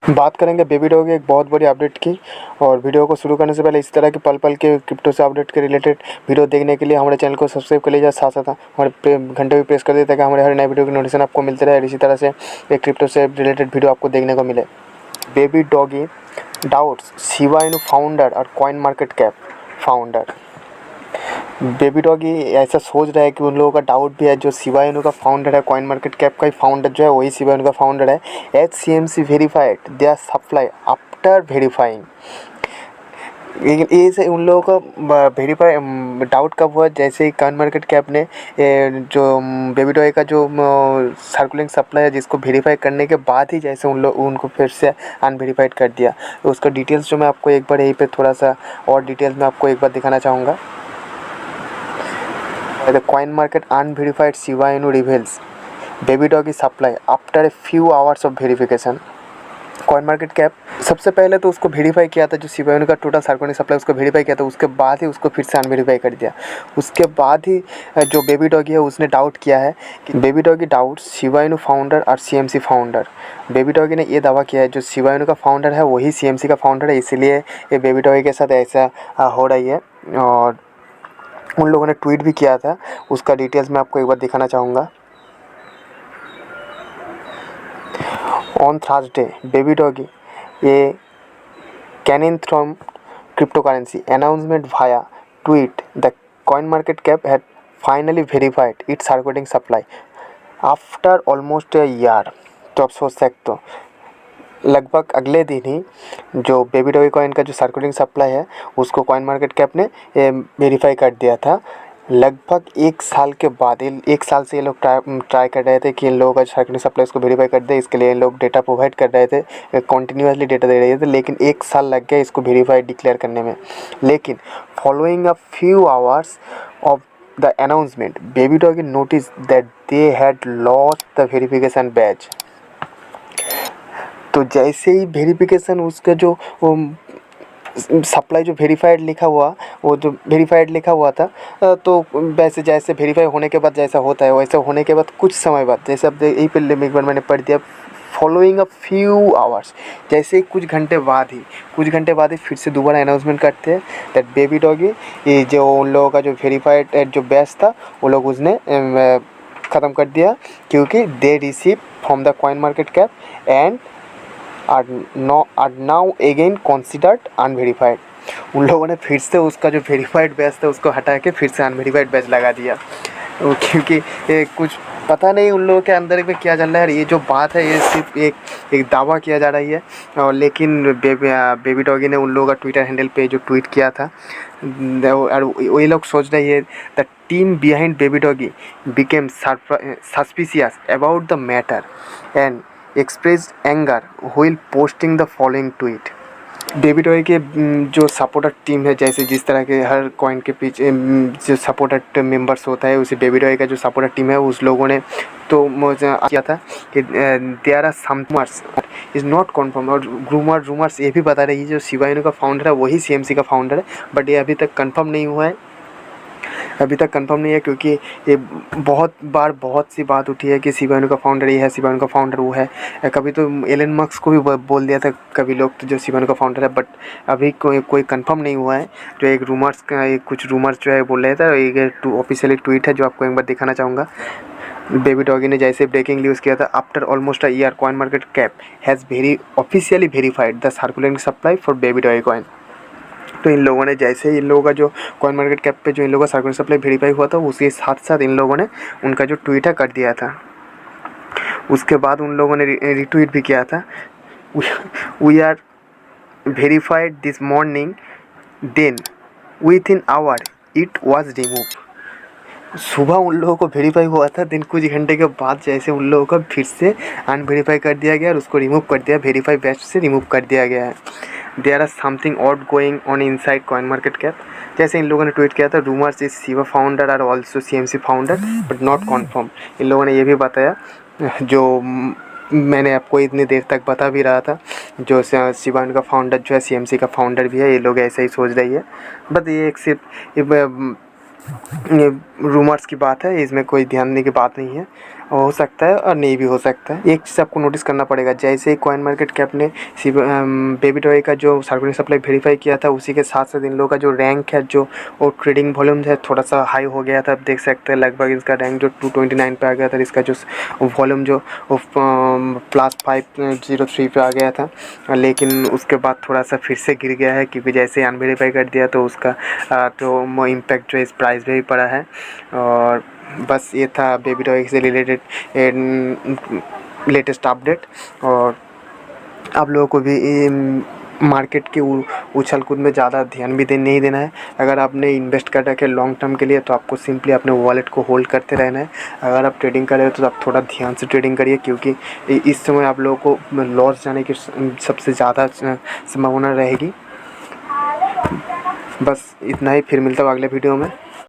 बात करेंगे baby dog की एक बहुत बड़ी अपडेट की। और वीडियो को शुरू करने से पहले इस तरह के पल पल के क्रिप्टो से अपडेट के रिलेटेड वीडियो देखने के लिए हमारे चैनल को सब्सक्राइब कर लीजिए, साथ साथ हमारे घंटे भी प्रेस कर दीजिए ताकि हमारे हर नए वीडियो की नोटिफिकेशन आपको मिलते रहे। इसी तरह से एक क्रिप्टो से रिलेटेड वीडियो आपको देखने को मिले। Baby Doge doubts Shiba Inu founder और Coin market Cap founder. Baby Doge ऐसा सोच रहा है कि उन लोगों का डाउट भी है, जो शिबा इनू का फाउंडर है, कॉइन मार्केट कैप का ही फाउंडर जो है वही शिबा इनू का फाउंडर है। HCMC verified their supply after verifying. लेकिन ये से उन लोगों का वेरीफाई डाउट कब हुआ, जैसे ही कॉइन मार्केट कैप ने जो बेबी डॉगी का जो सर्कुलेटिंग सप्लाई है जिसको वेरीफाई करने के बाद ही जैसे उनको फिर से अनवेरीफाइड कर दिया। तो उसका डिटेल्स जो मैं आपको एक बार यहीं पे थोड़ा सा और डिटेल्स में आपको एक बार दिखाना चाहूँगा। The coin market unverified Shiba Inu reveals baby doggy supply after a few hours of verification। Coin market cap सबसे पहले तो उसको वेरीफाई किया था, जो शिबा इनू का टोटल सर्कुलेटिंग सप्लाई उसको वेरीफाई किया था, उसके बाद ही उसको फिर से अनवेरीफाई कर दिया। उसके बाद ही जो बेबी डॉगी है उसने डाउट किया है कि baby doggy doubt Shiba Inu founder और CMC फाउंडर। बेबी डॉगी ने ये दावा किया है जो शिबा इनू का फाउंडर है वही CMC का फाउंडर है, इसलिए ये बेबी डॉगी के साथ ऐसा हो रही है। और उन लोगों ने ट्वीट भी किया था, उसका डिटेल्स मैं आपको एक बार दिखाना चाहूँगा। On Thursday Baby Doge a canine from crypto currency announcement via tweet the coin market cap had finally verified its circulating supply after almost a year. तो आप सोच सकते हो लगभग अगले दिन ही जो बेबी डॉगी कॉइन का जो सर्कुलेटिंग सप्लाई है उसको कॉइन मार्केट कैप ने वेरीफाई कर दिया था। लगभग 1 साल के बाद, 1 साल से ये लोग ट्राई कर रहे थे कि इन लोगों का सर्कुलेटिंग सप्लाई उसको वेरीफाई कर दे। इसके लिए इन लोग डेटा प्रोवाइड कर रहे थे, कॉन्टीन्यूसली डेटा दे रहे थे, लेकिन 1 साल लग गया इसको वेरीफाई डिक्लेयर करने में। लेकिन following a few hours of the announcement baby doggy notice that they had lost the verification badge. तो जैसे ही वेरिफिकेशन उसका जो सप्लाई जो वेरीफाइड लिखा हुआ, वो जो वेरीफाइड लिखा हुआ था, तो वैसे जैसे वेरीफाई होने के बाद जैसा होता है वैसा होने के बाद कुछ समय बाद, जैसे अब यही पे एक बार मैंने पढ़ दिया, फॉलोइंग अ फ्यू आवर्स, जैसे कुछ घंटे बाद ही फिर से दोबारा अनाउंसमेंट करते हैं दैट बेबी डॉगी ये जो उन लोगों का जो वेरीफाइड जो बैच था वो लोग उसने ख़त्म कर दिया, क्योंकि they receive from the coin market cap and are now again considered unverified. उन लोगों ने फिर से उसका जो वेरीफाइड बैच था उसको हटा के फिर से अनवेरीफाइड बैच लगा दिया। क्योंकि कुछ पता नहीं उन लोगों के अंदर में क्या चल रहा है। ये जो बात है ये सिर्फ एक दावा किया जा रही है। और लेकिन बेबी डॉगी ने उन लोगों का ट्विटर हैंडल पे जो ट्वीट किया था, और वही लोग सोच रहे हैं the team behind baby doggy became suspicious about the matter and expressed anger while posting the following tweet। Baby doggy के जो सपोर्टर टीम है, जैसे जिस तरह के हर कॉइन के पीछे जो सपोर्टर मेंबर्स होता है उसी बेबी डॉगी का जो सपोर्टर टीम है उस लोगों ने तो मुझे किया था कि there are some rumours is not confirm. और रूमर्स ये भी बता रही है जो शिबा इनू का फाउंडर है वही CMC का फाउंडर है, बट ये अभी तक कंफर्म नहीं हुआ है, क्योंकि ये बहुत सी बात उठी है कि शिबा इनू का फाउंडर ये है, शिबा इनू का फाउंडर वो है। कभी तो एलन मस्क को भी बोल दिया था कभी लोग तो जो शिबा इनू का फाउंडर है, बट अभी कोई कंफर्म नहीं हुआ है। जो एक रूमर्स का कुछ रूमर्स जो है बोल रहे थे, एक ऑफिशियली ट्वीट है जो आपको एक बार दिखाना चाहूँगा। बेबी डॉगी ने जैसे ब्रेकिंग न्यूज़ किया था, after almost a year coin market cap has officially verified the circulating supply for baby doggy coin. तो इन लोगों ने जैसे इन लोगों का जो कॉइन मार्केट कैप पे जो इन लोगों का सर्कुलेटिंग सप्लाई वेरीफाई हुआ था उसके साथ साथ इन लोगों ने उनका जो ट्वीट है कर दिया था। उसके बाद उन लोगों ने रिट्वीट भी किया था, we are verified this morning then within hour it was remove. सुबह उन लोगों को वेरीफाई हुआ था, दिन कुछ घंटे के बाद जैसे उन लोगों को फिर से अनवेरीफाई कर दिया गया और उसको रिमूव कर दिया, वेरीफाई बैच से रिमूव कर दिया गया है। There are something odd going on inside Coin market Cap. जैसे इन लोगों ने ट्वीट किया था, rumours is Shiba founder are also CMC founder but not confirm. इन लोगों ने ये भी बताया जो मैंने आपको इतनी देर तक बता भी रहा था, जो शिबा का फाउंडर जो है CMC का फाउंडर भी है। ये लोग ऐसा ही सोच रही है, बट ये एक सिर्फ ये रूमर्स की बात है, इसमें कोई ध्यान देने की बात नहीं है। हो सकता है और नहीं भी हो सकता है। एक चीज़ आपको नोटिस करना पड़ेगा, जैसे ही कॉइन मार्केट कैप ने बेबी टॉय का जो सार्वजनिक सप्लाई वेरीफाई किया था, उसी के साथ साथ इन लोगों का जो रैंक है, जो वो ट्रेडिंग वॉल्यूम है, थोड़ा सा हाई हो गया था। आप देख सकते हैं लगभग इसका रैंक जो 229 पे आ गया था, इसका जो वॉल्यूम जो +503 पे आ गया था। लेकिन उसके बाद थोड़ा सा फिर से गिर गया है, क्योंकि जैसे अनवेरीफाई कर दिया तो उसका तो इम्पैक्ट जो इस प्राइस पे भी पड़ा है। और बस ये था बेबी टॉय से रिलेटेड लेटेस्ट अपडेट। और आप लोगों को भी मार्केट की उछल कूद में ज़्यादा ध्यान भी नहीं देना है। अगर आपने इन्वेस्ट कर रखे लॉन्ग टर्म के लिए, तो आपको सिंपली अपने वॉलेट को होल्ड करते रहना है। अगर आप ट्रेडिंग कर रहे हो तो आप थोड़ा ध्यान से ट्रेडिंग करिए, क्योंकि इस समय आप लोगों को लॉस जाने की सबसे ज़्यादा संभावना रहेगी। बस इतना ही, फिर मिलता हूँ अगले वीडियो में।